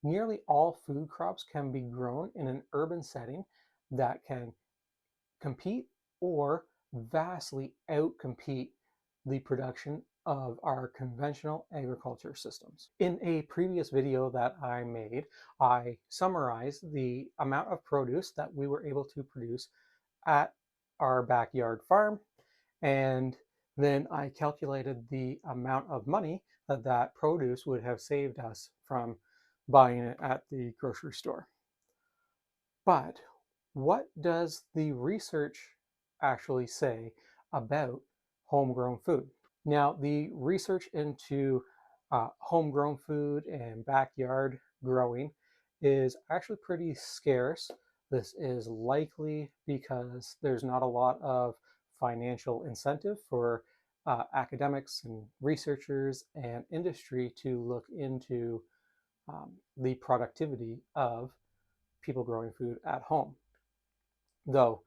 Nearly all food crops can be grown in an urban setting that can compete or vastly outcompete the production of our conventional agriculture systems. In a previous video that I made, I summarized the amount of produce that we were able to produce at our backyard farm, and then I calculated the amount of money that that produce would have saved us from buying it at the grocery store. But what does the research actually say about homegrown food? Now, the research into homegrown food and backyard growing is actually pretty scarce. This is likely because there's not a lot of financial incentive for academics and researchers and industry to look into the productivity of people growing food at home. Though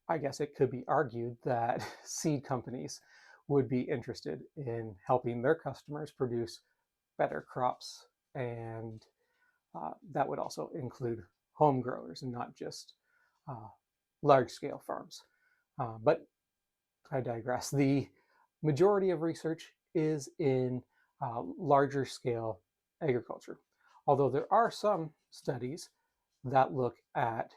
I guess it could be argued that seed companies would be interested in helping their customers produce better crops, and that would also include home growers and not just uh, large scale farms. But I digress. The majority of research is in larger scale agriculture, although there are some studies that look at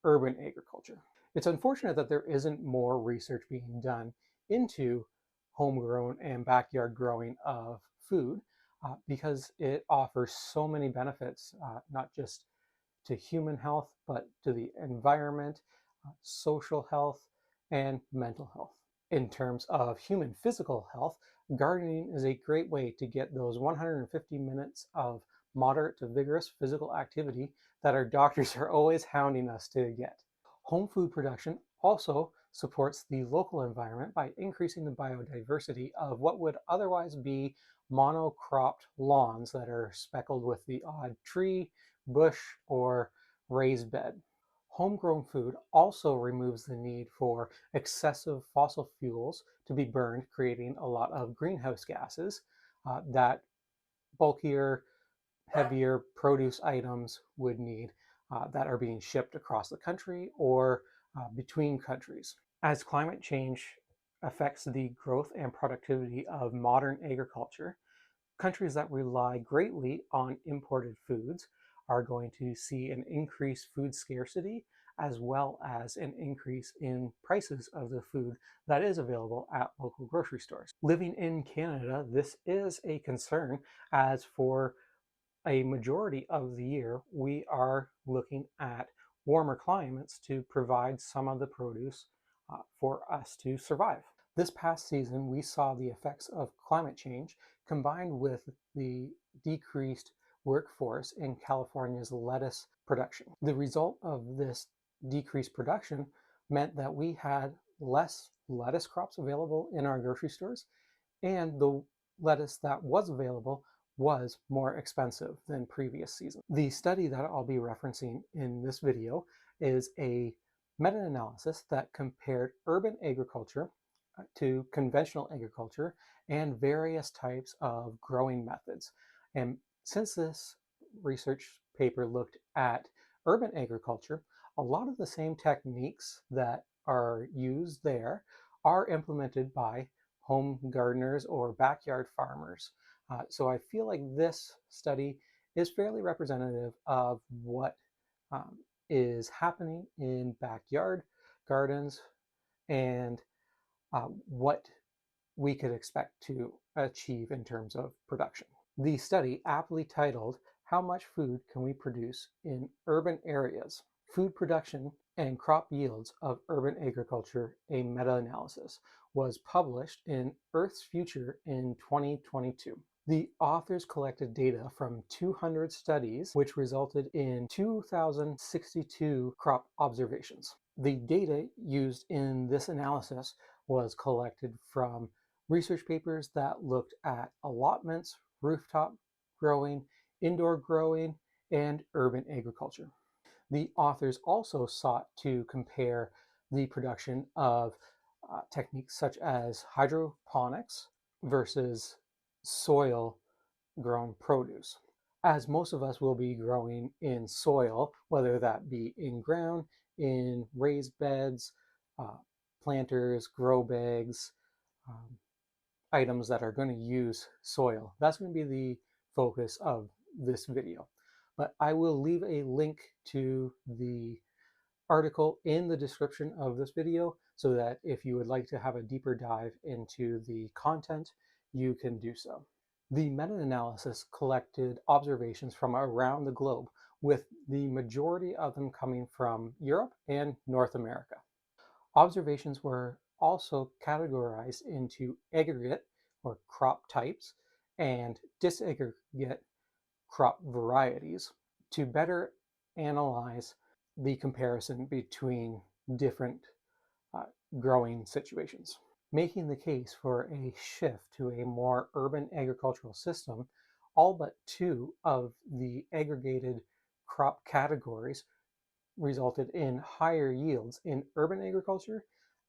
urban agriculture. It's unfortunate that there isn't more research being done into homegrown and backyard growing of food because it offers so many benefits, not just to human health, but to the environment, social health, and mental health. In terms of human physical health, gardening is a great way to get those 150 minutes of moderate to vigorous physical activity that our doctors are always hounding us to get. Home food production also supports the local environment by increasing the biodiversity of what would otherwise be monocropped lawns that are speckled with the odd tree, bush, or raised bed. Homegrown food also removes the need for excessive fossil fuels to be burned, creating a lot of greenhouse gases that bulkier, heavier produce items would need that are being shipped across the country or between countries. As climate change affects the growth and productivity of modern agriculture, countries that rely greatly on imported foods are going to see an increased food scarcity as well as an increase in prices of the food that is available at local grocery stores. Living in Canada, this is a concern, as for a majority of the year we are looking at warmer climates to provide some of the produce for us to survive. This past season, we saw the effects of climate change combined with the decreased workforce in California's lettuce production. The result of this decreased production meant that we had less lettuce crops available in our grocery stores, and the lettuce that was available was more expensive than previous seasons. The study that I'll be referencing in this video is a meta-analysis that compared urban agriculture to conventional agriculture and various types of growing methods. And since this research paper looked at urban agriculture, a lot of the same techniques that are used there are implemented by home gardeners or backyard farmers. So I feel like this study is fairly representative of what is happening in backyard gardens and what we could expect to achieve in terms of production. The study, aptly titled, "How Much Food Can We Produce in Urban Areas? Food Production and Crop Yields of Urban Agriculture, a Meta-Analysis," was published in Earth's Future in 2022. The authors collected data from 200 studies, which resulted in 2,062 crop observations. The data used in this analysis was collected from research papers that looked at allotments, rooftop growing, indoor growing, and urban agriculture. The authors also sought to compare the production of techniques such as hydroponics versus soil grown produce. as most of us will be growing in soil, whether that be in ground, in raised beds, uh, planters, grow bags, um, items that are going to use soil. That's going to be the focus of this video. But I will leave a link to the article in the description of this video so that if you would like to have a deeper dive into the content, you can do so. The meta-analysis collected observations from around the globe, with the majority of them coming from Europe and North America. Observations were also categorized into aggregate or crop types and disaggregate crop varieties to better analyze the comparison between different uh, growing situations. Making the case for a shift to a more urban agricultural system, all but two of the aggregated crop categories resulted in higher yields in urban agriculture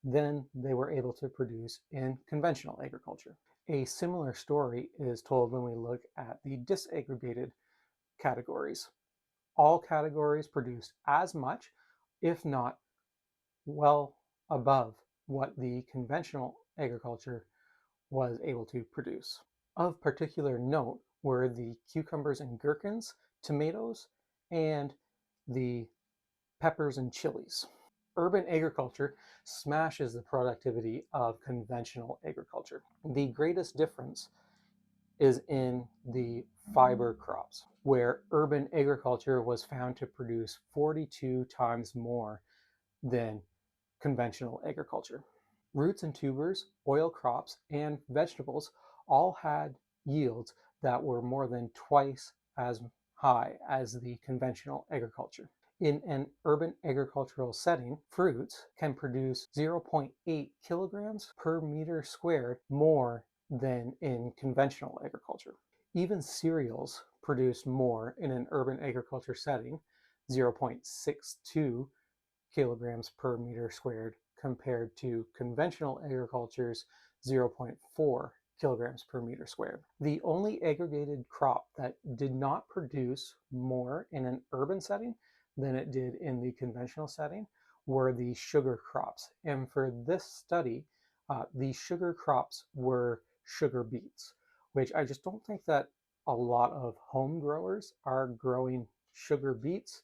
than they were able to produce in conventional agriculture. A similar story is told when we look at the disaggregated categories. All categories produced as much, if not well above what the conventional agriculture was able to produce. Of particular note were the cucumbers and gherkins, tomatoes, and the peppers and chilies. Urban agriculture smashes the productivity of conventional agriculture. The greatest difference is in the fiber crops, where urban agriculture was found to produce 42 times more than conventional agriculture. Roots and tubers, oil crops, and vegetables all had yields that were more than twice as high as the conventional agriculture. In an urban agricultural setting, fruits can produce 0.8 kilograms per meter squared more than in conventional agriculture. Even cereals produced more in an urban agriculture setting, 0.62 kilograms per meter squared, compared to conventional agriculture's 0.4 kilograms per meter squared. The only aggregated crop that did not produce more in an urban setting than it did in the conventional setting were the sugar crops. And for this study, the sugar crops were sugar beets, which I just don't think that a lot of home growers are growing sugar beets.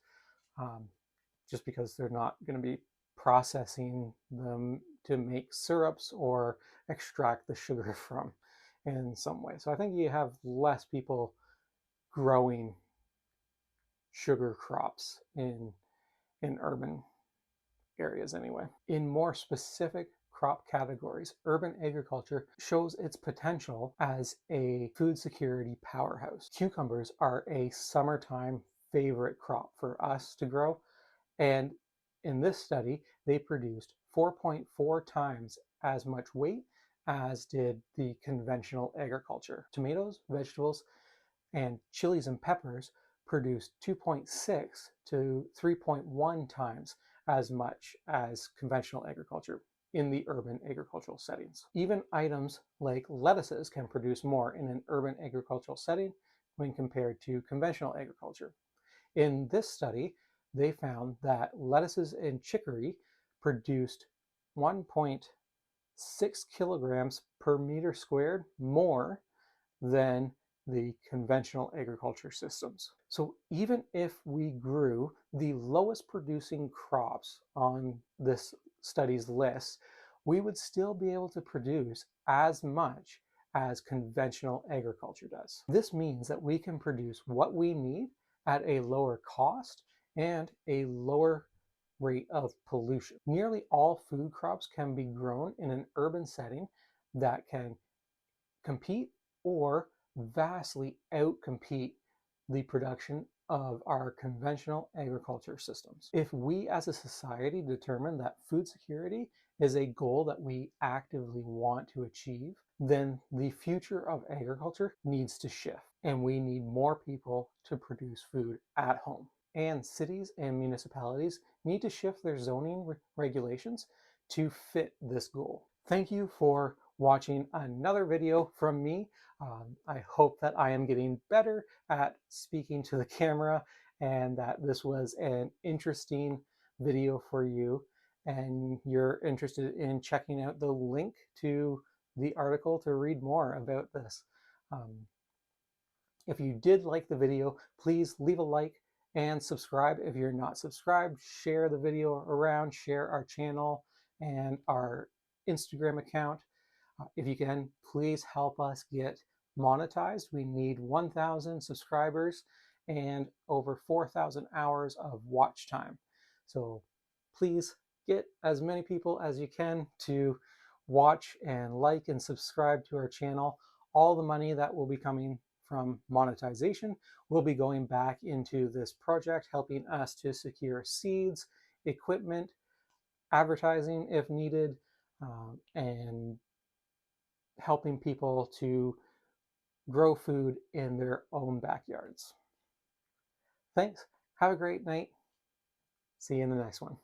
Just because they're not going to be processing them to make syrups or extract the sugar from in some way. So I think you have less people growing sugar crops in urban areas anyway. In more specific crop categories, urban agriculture shows its potential as a food security powerhouse. Cucumbers are a summertime favorite crop for us to grow. And in this study, they produced 4.4 times as much weight as did the conventional agriculture. Tomatoes, vegetables, and chilies and peppers produced 2.6 to 3.1 times as much as conventional agriculture in the urban agricultural settings. Even items like lettuces can produce more in an urban agricultural setting when compared to conventional agriculture. In this study, they found that lettuces and chicory produced 1.6 kilograms per meter squared more than the conventional agriculture systems. So even if we grew the lowest producing crops on this study's list, we would still be able to produce as much as conventional agriculture does. This means that we can produce what we need at a lower cost and a lower rate of pollution. Nearly all food crops can be grown in an urban setting that can compete or vastly outcompete the production of our conventional agriculture systems. If we as a society determine that food security is a goal that we actively want to achieve, then the future of agriculture needs to shift, and we need more people to produce food at home. And cities and municipalities need to shift their zoning regulations to fit this goal. Thank you for watching another video from me. I hope that I am getting better at speaking to the camera and that this was an interesting video for you and you're interested in checking out the link to the article to read more about this. If you did like the video, please leave a like and subscribe. If you're not subscribed, share the video around, share our channel and our Instagram account. If you can, please help us get monetized. We need 1,000 subscribers and over 4,000 hours of watch time. So please get as many people as you can to watch and like and subscribe to our channel. All the money that will be coming from monetization will be going back into this project, helping us to secure seeds, equipment, advertising if needed, and helping people to grow food in their own backyards. Thanks. Have a great night. See you in the next one.